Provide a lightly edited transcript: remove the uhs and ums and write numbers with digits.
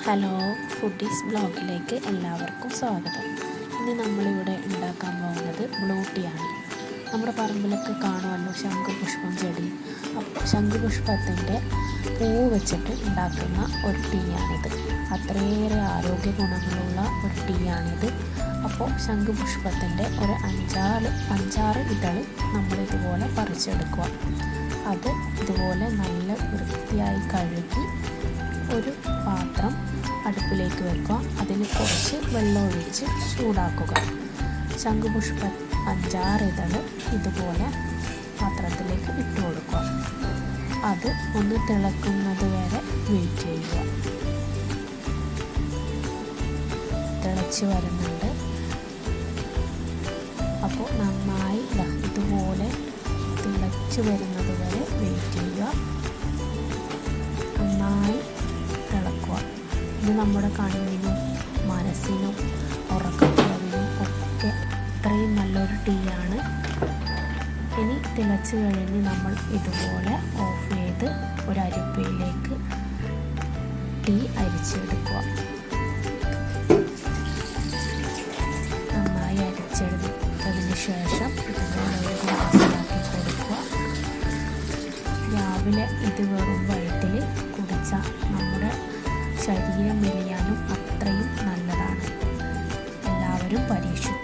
Hello, foodies ബ്ലോഗിലേക്ക് എല്ലാവർക്കും സ്വാഗതം. ഇന്ന് നമ്മളിവിടെ ഉണ്ടാക്കാൻ പോകുന്നത് ബ്ലൂ ടീ ആണ്. നമ്മുടെ പറമ്പിലൊക്കെ കാണുമല്ലോ ശംഖുപുഷ്പം ചെടി. അപ്പോൾ ശംഖുപുഷ്പത്തിൻ്റെ പൂവ് വെച്ചിട്ട് ഉണ്ടാക്കുന്ന ഒരു ടീയാണിത്. അത്രയേറെ ആരോഗ്യ ഗുണങ്ങളുള്ള ഒരു ടീയാണിത്. അപ്പോൾ ശംഖുപുഷ്പത്തിൻ്റെ ഒരു അഞ്ചാറ് ഇതൾ നമ്മളിതുപോലെ പറിച്ചെടുക്കുക. അത് ഇതുപോലെ നല്ല വൃത്തിയായി കഴുകി ഒരു പാത്രം അടുപ്പിലേക്ക് വെക്കുക. അതിൽ കുറച്ച് വെള്ളം ഒഴിച്ച് ചൂടാക്കുക. ശംഖുപുഷ്പ 5-6 ഇതൾ ഇതുപോലെ പാത്രത്തിലേക്ക് ഇട്ട് കൊടുക്കുക. അത് ഒന്ന് തിളക്കുന്നത് വരെ വെയിറ്റ് ചെയ്യുക. തിളച്ച് വരുന്നുണ്ട്. അപ്പോൾ നന്നായി ഇതുപോലെ തിളച്ച് വരുന്നത് വരെ വെയിറ്റ് ചെയ്യുക. നന്നായി തിളക്കുക. ഇത് നമ്മുടെ കണ്ണിനും മനസ്സിനും ഉറക്കക്കുറവിനും ഒക്കെ അത്രയും നല്ലൊരു ടീയാണ്. ഇനി തിളച്ച് കഴിഞ്ഞ് നമ്മൾ ഇതുപോലെ ഓഫ് ചെയ്ത് ഒരു അരിപ്പയിലേക്ക് ടീ അരിച്ചെടുക്കുക. നന്നായി അരിച്ചെടുത്തതിന് ശേഷം ഇതുപോലെ ഒരു ഗ്ലാസ്സിലാക്കി കൊടുക്കുക. രാവിലെ ഇത് വെറും വയറ്റിൽ കുടിച്ചാൽ നമ്മുടെ ശരീരം മെലിയാനും അത്രയും നല്ലതാണ്. എല്ലാവരും പരീക്ഷിക്കും.